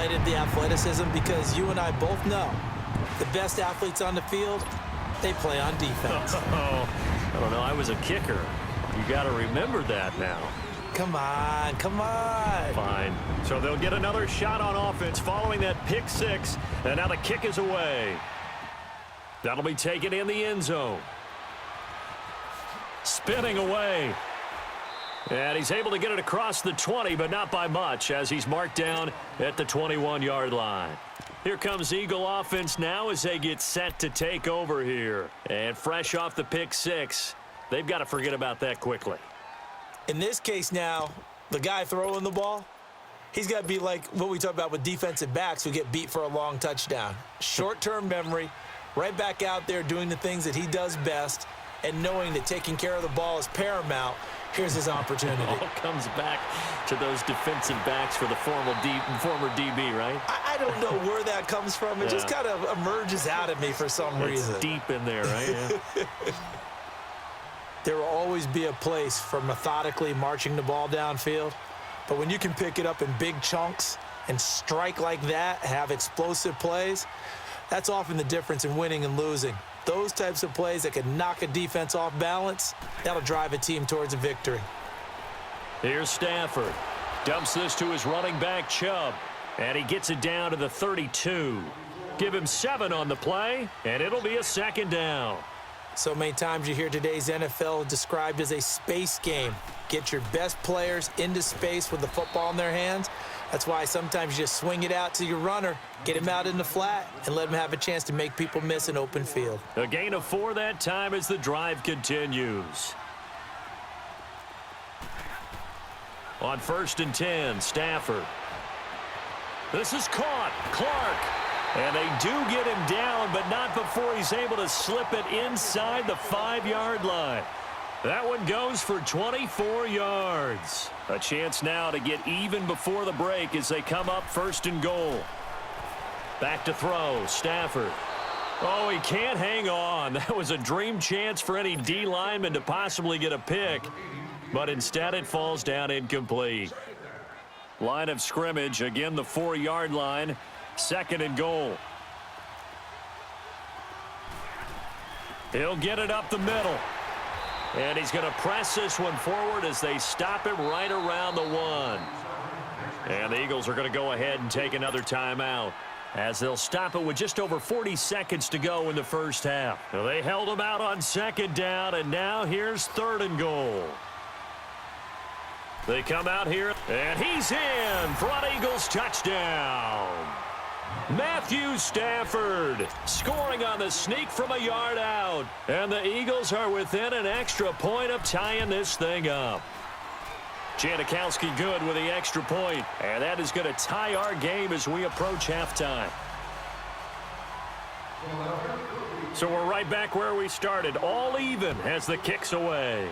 highlighted the athleticism because you and I both know the best athletes on the field, they play on defense. Oh, I don't know. I was a kicker. You got to remember that now. Come on, come on. Fine. So they'll get another shot on offense following that pick six. And now the kick is away. That'll be taken in the end zone. Spinning away. And he's able to get it across the 20, but not by much, as he's marked down at the 21-yard line. Here comes Eagle offense now as they get set to take over here. And fresh off the pick six, they've got to forget about that quickly. In this case now, the guy throwing the ball, he's got to be like what we talk about with defensive backs who get beat for a long touchdown. Short-term memory, right back out there doing the things that he does best, and knowing that taking care of the ball is paramount. Here's his opportunity. It all comes back to those defensive backs for the former DB, right? I don't know where that comes from. It just kind of emerges out of me for some reason. It's deep in there, right? Yeah. There will always be a place for methodically marching the ball downfield. But when you can pick it up in big chunks and strike like that, have explosive plays, that's often the difference in winning and losing. Those types of plays that can knock a defense off balance, that'll drive a team towards a victory. Here's Stafford. Dumps this to his running back, Chubb. And he gets it down to the 32. Give him 7 on the play, and it'll be a second down. So many times you hear today's NFL described as a space game. Get your best players into space with the football in their hands. That's why sometimes you just swing it out to your runner, get him out in the flat, and let him have a chance to make people miss an open field. A gain of 4 that time as the drive continues. On 1st and 10, Stafford. This is caught. Clark. And they do get him down, but not before he's able to slip it inside the 5-yard line. That one goes for 24 yards. A chance now to get even before the break as they come up 1st and goal. Back to throw, Stafford. Oh, he can't hang on. That was a dream chance for any D lineman to possibly get a pick, but instead it falls down incomplete. Line of scrimmage, again the 4-yard line. 2nd and goal. He'll get it up the middle. And he's going to press this one forward as they stop him right around the 1. And the Eagles are going to go ahead and take another timeout as they'll stop it with just over 40 seconds to go in the first half. Well, they held him out on 2nd down, and now here's 3rd and goal. They come out here, and he's in for an Eagles touchdown. Matthew Stafford scoring on the sneak from a yard out. And the Eagles are within an extra point of tying this thing up. Janikowski good with the extra point. And that is going to tie our game as we approach halftime. So we're right back where we started. All even as the kick's away.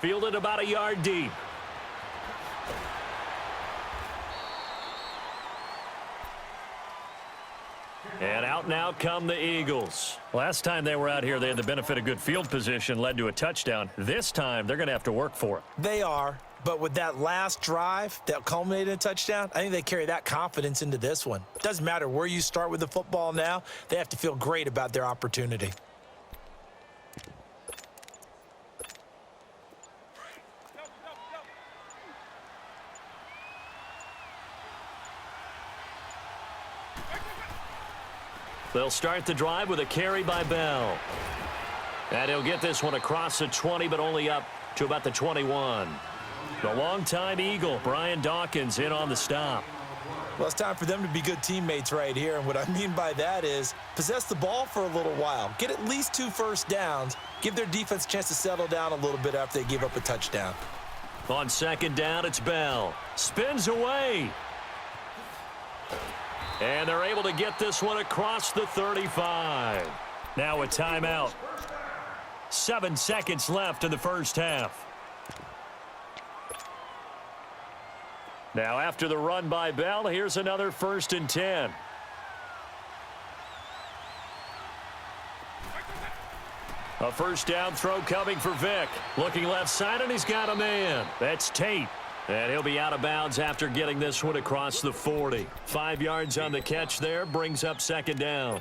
Fielded about a yard deep. And out now come the Eagles. Last time they were out here, they had the benefit of good field position, led to a touchdown. This time, they're going to have to work for it. They are, but with that last drive that culminated in a touchdown, I think they carry that confidence into this one. It doesn't matter where you start with the football now. They have to feel great about their opportunity. They'll start the drive with a carry by Bell. And he'll get this one across the 20, but only up to about the 21. The longtime Eagle, Brian Dawkins, in on the stop. Well, it's time for them to be good teammates right here. And what I mean by that is possess the ball for a little while. Get at least 2 first downs. Give their defense a chance to settle down a little bit after they give up a touchdown. On 2nd down, it's Bell. Spins away. And they're able to get this one across the 35. Now a timeout. 7 seconds left in the first half. Now after the run by Bell, here's another 1st and 10. A first down throw coming for Vick. Looking left side, and he's got a man. That's Tate. And he'll be out of bounds after getting this one across the 40. 5 yards on the catch there, brings up second down.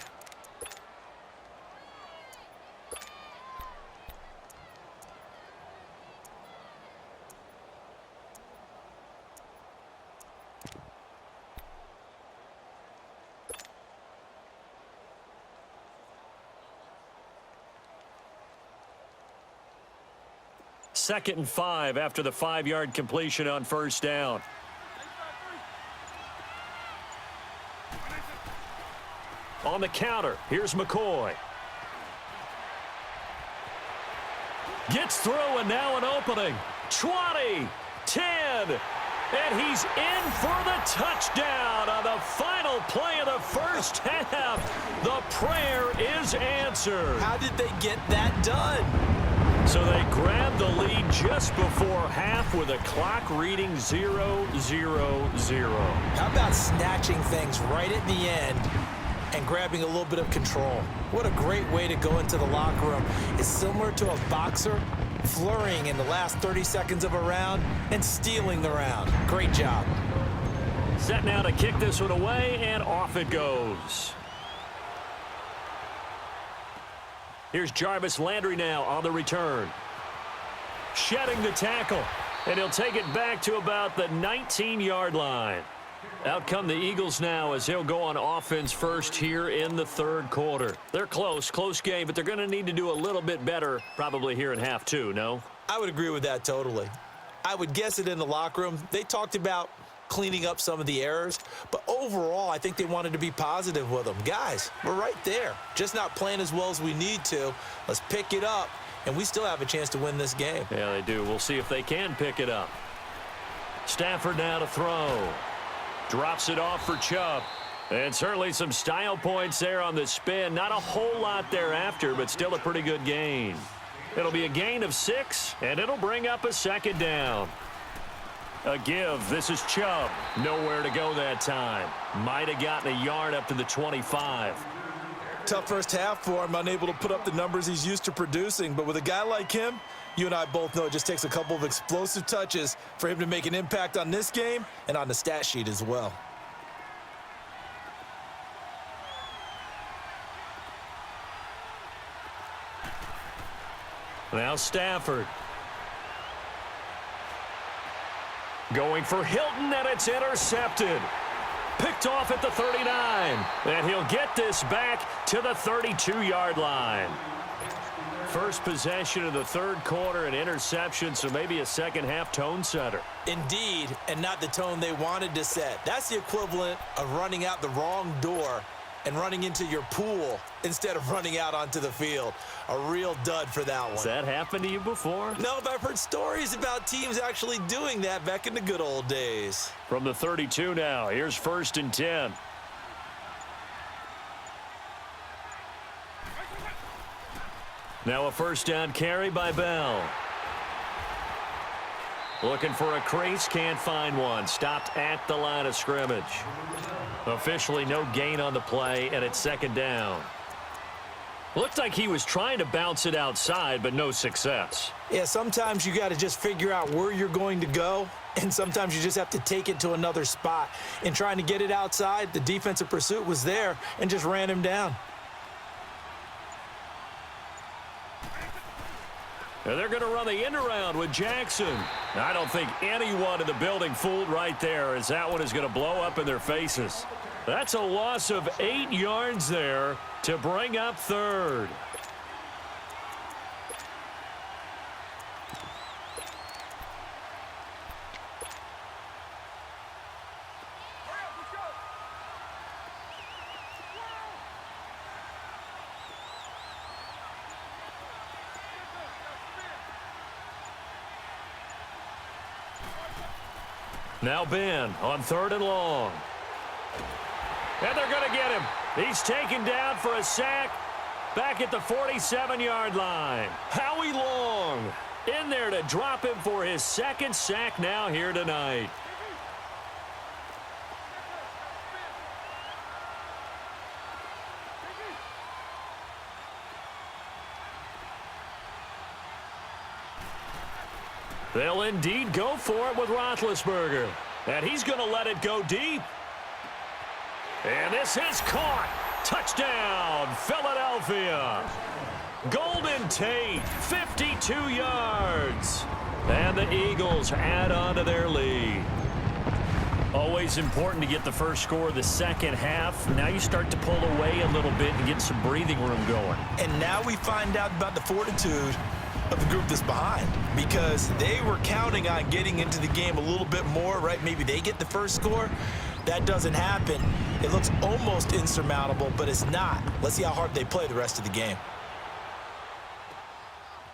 Second and 5 after the 5-yard completion on first down. On the counter, here's McCoy. Gets through and now an opening. 20, 10, and he's in for the touchdown on the final play of the first half. The prayer is answered. How did they get that done? So they grabbed the lead just before half with a clock reading 0-0-0. How about snatching things right at the end and grabbing a little bit of control? What a great way to go into the locker room. It's similar to a boxer flurrying in the last 30 seconds of a round and stealing the round. Great job. Set now to kick this one away, and off it goes. Here's Jarvis Landry now on the return. Shedding the tackle, and he'll take it back to about the 19-yard line. Out come the Eagles now as they'll go on offense first here in the third quarter. They're close game, but they're going to need to do a little bit better probably here in half two, no? I would agree with that totally. I would guess it in the locker room. They talked about cleaning up some of the errors, but overall, I think they wanted to be positive with them. Guys, we're right there. Just not playing as well as we need to. Let's pick it up, and we still have a chance to win this game. Yeah, they do. We'll see if they can pick it up. Stafford now to throw. Drops it off for Chubb. And certainly some style points there on the spin. Not a whole lot thereafter, but still a pretty good gain. It'll be a gain of 6, and it'll bring up a second down. A give. This is Chubb. Nowhere to go that time. Might have gotten a yard up to the 25. Tough first half for him, unable to put up the numbers he's used to producing. But with a guy like him, you and I both know it just takes a couple of explosive touches for him to make an impact on this game and on the stat sheet as well. Now Stafford. Going for Hilton, and it's intercepted. Picked off at the 39. And he'll get this back to the 32-yard line. First possession of the third quarter, an interception, so maybe a second-half tone setter. Indeed, and not the tone they wanted to set. That's the equivalent of running out the wrong door and running into your pool instead of running out onto the field. A real dud for that one. Has that happened to you before? No, but I've heard stories about teams actually doing that back in the good old days. From the 32 now, here's first and 10. Now a first down carry by Bell. Looking for a crease, can't find one. Stopped at the line of scrimmage. Officially no gain on the play, and it's second down. Looked like he was trying to bounce it outside, but no success. Yeah, sometimes you got to just figure out where you're going to go, and sometimes you just have to take it to another spot. In trying to get it outside, the defensive pursuit was there and just ran him down. And they're going to run the end around with Jackson. I don't think anyone in the building fooled right there, as that one is going to blow up in their faces. That's a loss of 8 yards there to bring up third. Now Ben on third and long. And they're going to get him. He's taken down for a sack back at the 47-yard line. Howie Long in there to drop him for his second sack now here tonight. They'll indeed go for it with Roethlisberger. And he's going to let it go deep. And this is caught. Touchdown, Philadelphia. Golden Tate, 52 yards. And the Eagles add on to their lead. Always important to get the first score of the second half. Now you start to pull away a little bit and get some breathing room going. And now we find out about the fortitude of the group that's behind, because they were counting on getting into the game a little bit more, right? Maybe they get the first score. That doesn't happen. It looks almost insurmountable, but it's not. Let's see how hard they play the rest of the game.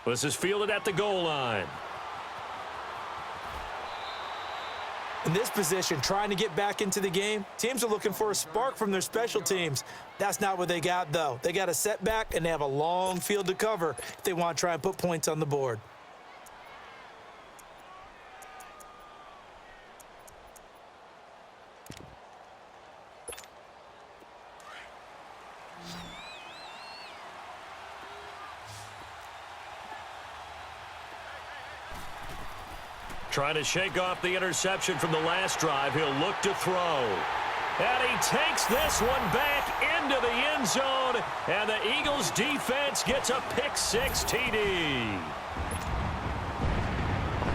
This is fielded at the goal line. In this position, trying to get back into the game, teams are looking for a spark from their special teams. That's not what they got, though. They got a setback, and they have a long field to cover if they want to try and put points on the board. Trying to shake off the interception from the last drive. He'll look to throw. And he takes this one back into the end zone. And the Eagles defense gets a pick-6 TD.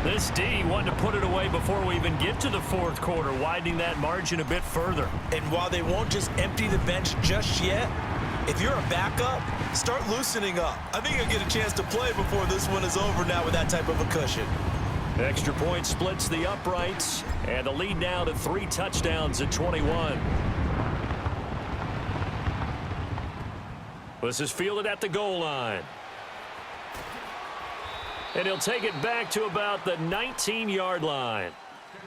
This D wanted to put it away before we even get to the fourth quarter, widening that margin a bit further. And while they won't just empty the bench just yet, if you're a backup, start loosening up. I think you'll get a chance to play before this one is over now with that type of a cushion. Extra point splits the uprights, and the lead now to 3 touchdowns at 21. This is fielded at the goal line. And he'll take it back to about the 19-yard line.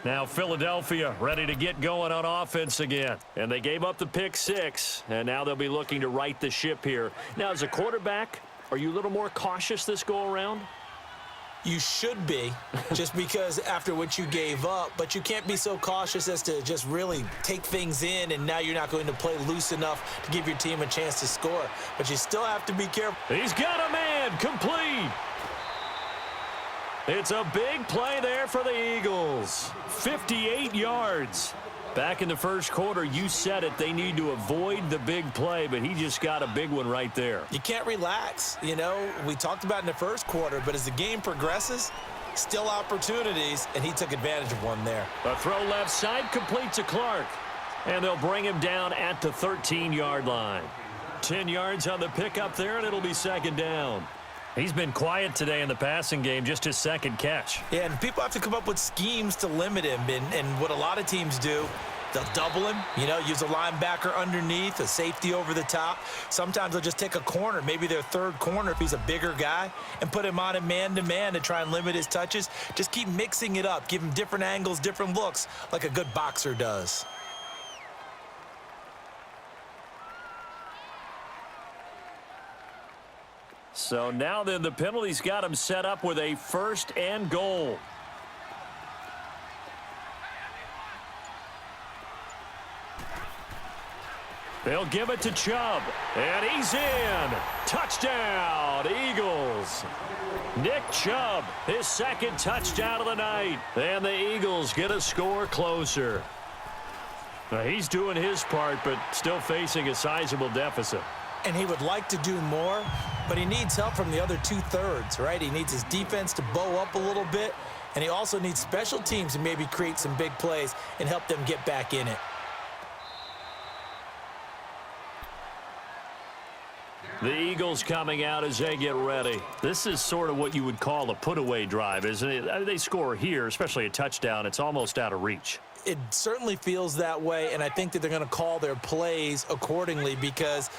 Now Philadelphia ready to get going on offense again. And they gave up the pick-6, and now they'll be looking to right the ship here. Now, as a quarterback, are you a little more cautious this go-around? You should be, just because after what you gave up, but you can't be so cautious as to just really take things in, and now you're not going to play loose enough to give your team a chance to score. But you still have to be careful. He's got a man, complete. It's a big play there for the Eagles. 58 yards. Back in the first quarter, you said it, they need to avoid the big play, but he just got a big one right there. You can't relax. You know, we talked about in the first quarter, but as the game progresses, still opportunities, and he took advantage of one there. A throw left side, complete to Clark. And they'll bring him down at the 13-yard line. 10 yards on the pickup there, and it'll be second down. He's been quiet today in the passing game, just his second catch. Yeah, and people have to come up with schemes to limit him, and what a lot of teams do, they'll double him, you know, use a linebacker underneath, a safety over the top. Sometimes they'll just take a corner, maybe their third corner if he's a bigger guy, and put him on a man-to-man to try and limit his touches. Just keep mixing it up, give him different angles, different looks, like a good boxer does. So now then the penalty's got him set up with a 1st and goal. They'll give it to Chubb, and he's in. Touchdown, Eagles. Nick Chubb, his second touchdown of the night. And the Eagles get a score closer. Now, he's doing his part, but still facing a sizable deficit. And he would like to do more, but he needs help from the other two-thirds, right? He needs his defense to bow up a little bit, and he also needs special teams to maybe create some big plays and help them get back in it. The Eagles coming out as they get ready. This is sort of what you would call a put-away drive, isn't it? They score here, especially a touchdown. It's almost out of reach. It certainly feels that way, and I think that they're going to call their plays accordingly, because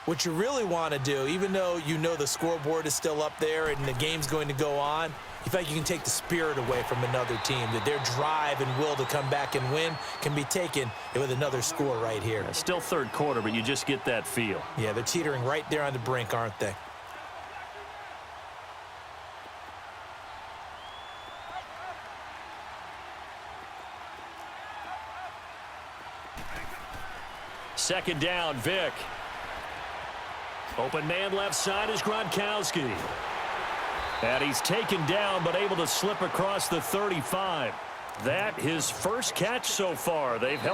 what you really want to do, even though you know the scoreboard is still up there and the game's going to go on, you feel like you can take the spirit away from another team, that their drive and will to come back and win can be taken with another score right here. Still third quarter, but you just get that feel. Yeah, they're teetering right there on the brink, aren't they? Second down, Vic. Open man left side is Gronkowski. And he's taken down but able to slip across the 35. That his first catch so far. They've held